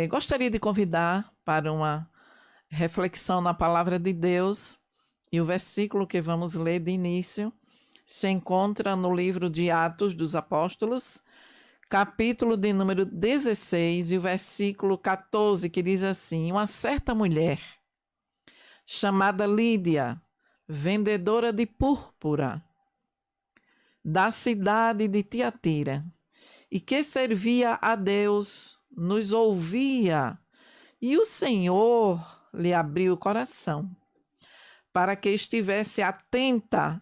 Gostaria de convidar para uma reflexão na palavra de Deus, e o versículo que vamos ler de início se encontra no livro de Atos dos Apóstolos, capítulo de número 16, e o versículo 14, que diz assim: uma certa mulher, chamada Lídia, vendedora de púrpura, da cidade de Tiatira, e que servia a Deus, nos ouvia, e o Senhor lhe abriu o coração, para que estivesse atenta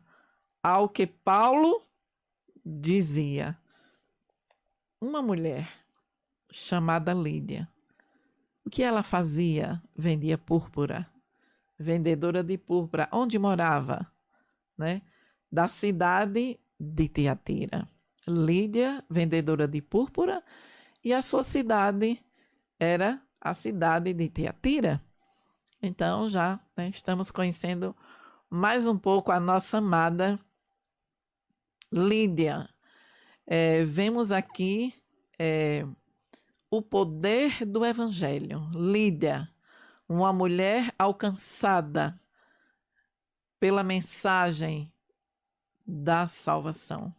ao que Paulo dizia. Uma mulher chamada Lídia. O que ela fazia? Vendia púrpura. Vendedora de púrpura. Onde morava? Da cidade de Tiatira. Lídia, vendedora de púrpura, e a sua cidade era a cidade de Tiatira. Então já estamos conhecendo mais um pouco a nossa amada Lídia. Vemos aqui o poder do Evangelho. Lídia, uma mulher alcançada pela mensagem da salvação.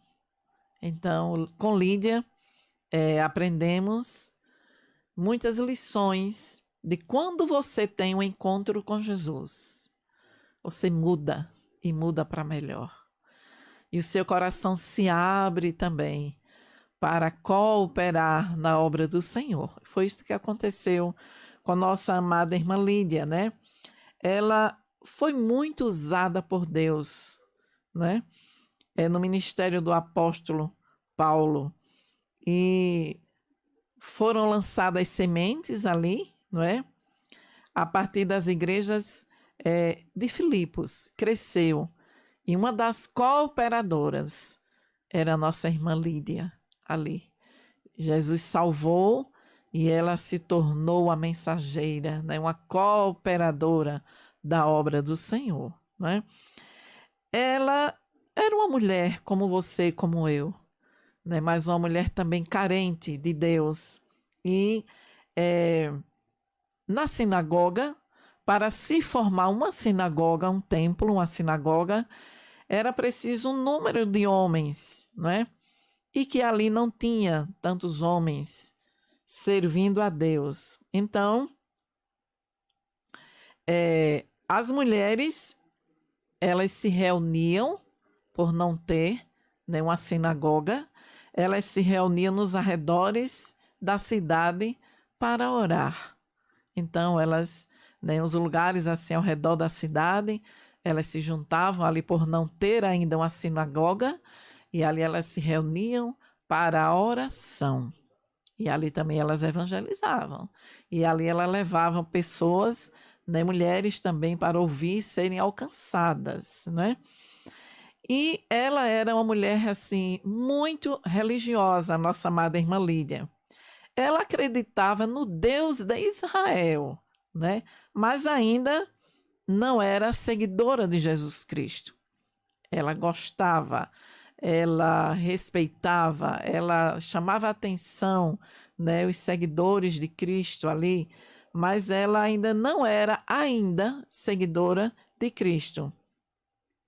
Então, com Lídia, aprendemos muitas lições de quando você tem um encontro com Jesus. Você muda e muda para melhor. E o seu coração se abre também para cooperar na obra do Senhor. Foi isso que aconteceu com a nossa amada irmã Lídia, Ela foi muito usada por Deus, no ministério do apóstolo Paulo. E foram lançadas sementes ali, a partir das igrejas de Filipos. Cresceu. E uma das cooperadoras era a nossa irmã Lídia ali. Jesus salvou e ela se tornou a mensageira, uma cooperadora da obra do Senhor. Ela era uma mulher como você, como eu, mas uma mulher também carente de Deus. E na sinagoga, para se formar uma sinagoga, um templo, uma sinagoga, era preciso um número de homens, E que ali não tinha tantos homens servindo a Deus. Então, as mulheres, elas se reuniam, por não ter uma sinagoga, elas se reuniam nos arredores da cidade para orar. Então, elas, os lugares assim ao redor da cidade, elas se juntavam ali por não ter ainda uma sinagoga, e ali elas se reuniam para a oração. E ali também elas evangelizavam. E ali elas levavam pessoas, mulheres também, para ouvir e serem alcançadas, E ela era uma mulher, assim, muito religiosa, a nossa amada irmã Lídia. Ela acreditava no Deus de Israel, Mas ainda não era seguidora de Jesus Cristo. Ela gostava, ela respeitava, ela chamava a atenção, os seguidores de Cristo ali, mas ela ainda não era seguidora de Cristo.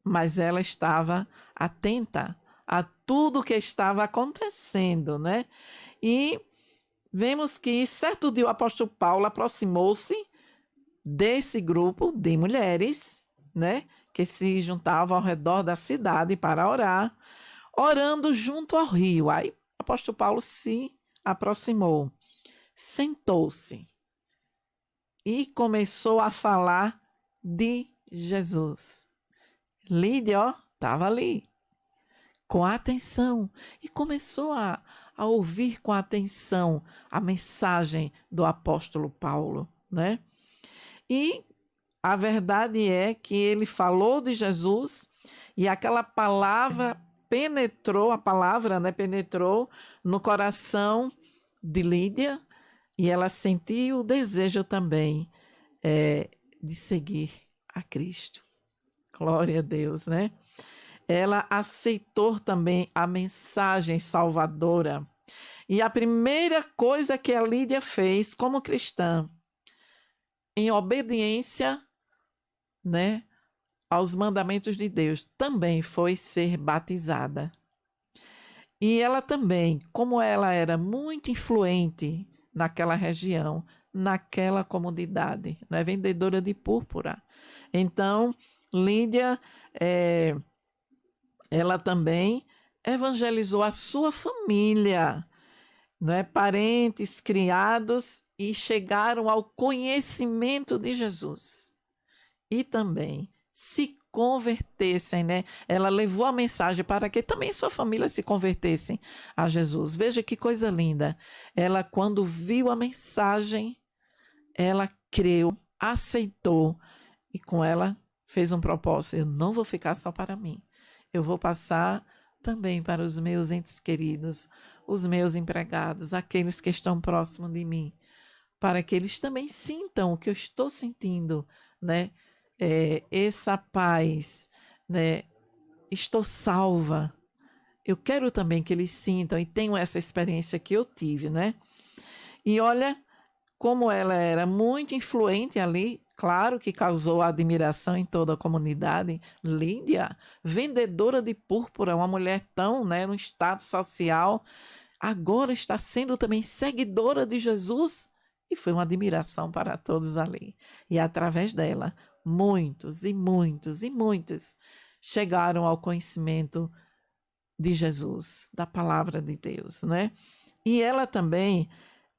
Mas ela estava atenta a tudo que estava acontecendo, E vemos que certo dia o apóstolo Paulo aproximou-se desse grupo de mulheres, que se juntavam ao redor da cidade para orar, orando junto ao rio. Aí o apóstolo Paulo se aproximou, sentou-se e começou a falar de Jesus. Lídia, estava ali, com atenção, e começou a ouvir com atenção a mensagem do apóstolo Paulo, E a verdade é que ele falou de Jesus e aquela palavra penetrou no coração de Lídia, e ela sentiu o desejo também de seguir a Cristo. Glória a Deus, Ela aceitou também a mensagem salvadora E a primeira coisa que a Lídia fez como cristã, em obediência, né, aos mandamentos de Deus, também foi ser batizada. E ela também, como ela era muito influente naquela região, naquela comunidade, né, vendedora de púrpura. Então, Lídia, ela também evangelizou a sua família, né, parentes, criados, e chegaram ao conhecimento de Jesus. E também se convertessem, né? Ela levou a mensagem para que também sua família se convertessem a Jesus. Veja que coisa linda. Ela, quando viu a mensagem, ela creu, aceitou e com ela fez um propósito. Eu não vou ficar só para mim. Eu vou passar também para os meus entes queridos, os meus empregados, aqueles que estão próximos de mim, para que eles também sintam o que eu estou sentindo, né? Essa paz, né? Estou salva. Eu quero também que eles sintam e tenham essa experiência que eu tive, né? E olha como ela era muito influente ali, claro que causou admiração em toda a comunidade. Lídia, vendedora de púrpura, uma mulher tão, né, no status social, agora está sendo também seguidora de Jesus, e foi uma admiração para todos ali. E através dela, muitos e muitos e muitos chegaram ao conhecimento de Jesus, da palavra de Deus, né? E ela também,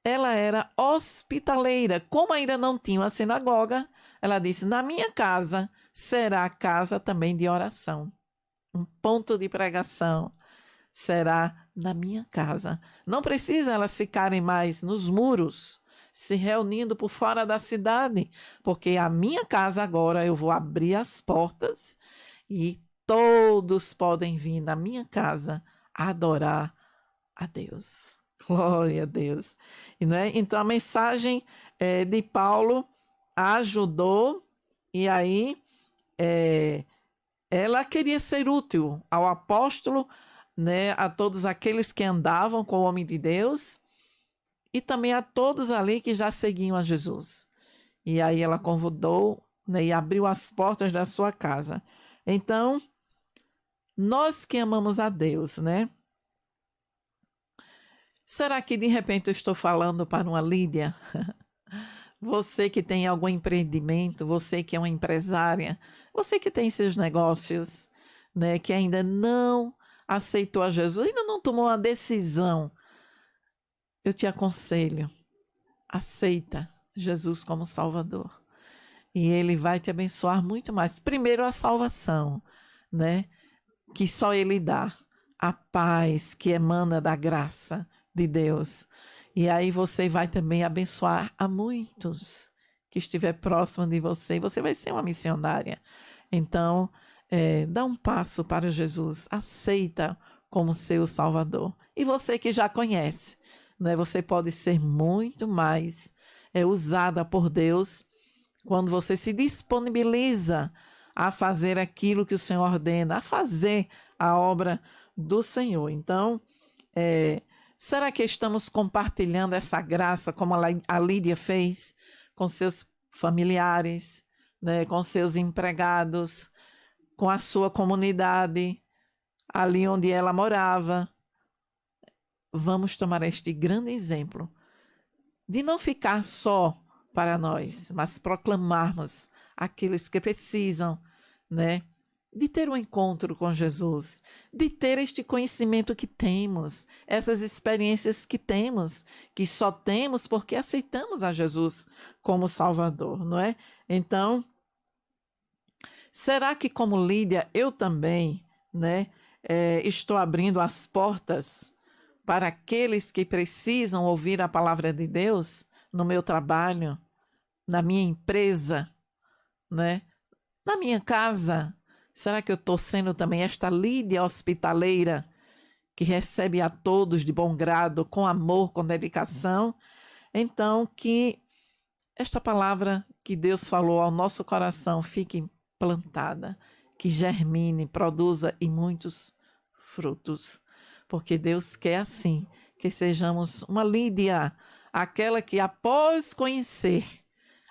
ela era hospitaleira. Como ainda não tinha uma sinagoga, ela disse: na minha casa será a casa também de oração. Um ponto de pregação será na minha casa. Não precisa elas ficarem mais nos muros, se reunindo por fora da cidade, porque a minha casa agora eu vou abrir as portas e todos podem vir na minha casa adorar a Deus. Glória a Deus. E, né? Então a mensagem de Paulo ajudou, e aí ela queria ser útil ao apóstolo, né, a todos aqueles que andavam com o homem de Deus e também a todos ali que já seguiam a Jesus. E aí ela convidou, né, e abriu as portas da sua casa. Então, nós que amamos a Deus, né? Será que de repente eu estou falando para uma Lídia? Você que tem algum empreendimento, você que é uma empresária, você que tem seus negócios, né, que ainda não aceitou a Jesus, ainda não tomou uma decisão, eu te aconselho, aceita Jesus como Salvador. E Ele vai te abençoar muito mais. Primeiro a salvação, né, que só Ele dá, a paz que emana da graça de Deus. E aí você vai também abençoar a muitos que estiver próximo de você. Você vai ser uma missionária. Então, dá um passo para Jesus. Aceita como seu Salvador. E você que já conhece, né, você pode ser muito mais usada por Deus quando você se disponibiliza a fazer aquilo que o Senhor ordena, a fazer a obra do Senhor. Então, será que estamos compartilhando essa graça como a Lídia fez com seus familiares, né, com seus empregados, com a sua comunidade, ali onde ela morava? Vamos tomar este grande exemplo de não ficar só para nós, mas proclamarmos aqueles que precisam, né, de ter um encontro com Jesus, de ter este conhecimento que temos, essas experiências que temos, que só temos porque aceitamos a Jesus como Salvador, não é? Então, será que como Lídia eu também, né, estou abrindo as portas para aqueles que precisam ouvir a palavra de Deus no meu trabalho, na minha empresa, né, na minha casa? Será que eu estou sendo também esta Lídia hospitaleira que recebe a todos de bom grado, com amor, com dedicação? Então, que esta palavra que Deus falou ao nosso coração fique plantada, que germine, produza e muitos frutos, porque Deus quer assim, que sejamos uma Lídia, aquela que após conhecer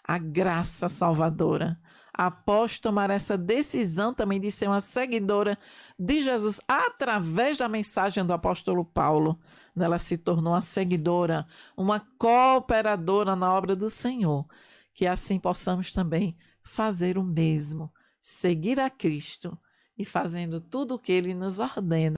a graça salvadora, após tomar essa decisão também de ser uma seguidora de Jesus através da mensagem do apóstolo Paulo, ela se tornou uma seguidora, uma cooperadora na obra do Senhor, que assim possamos também fazer o mesmo, seguir a Cristo e fazendo tudo o que Ele nos ordena.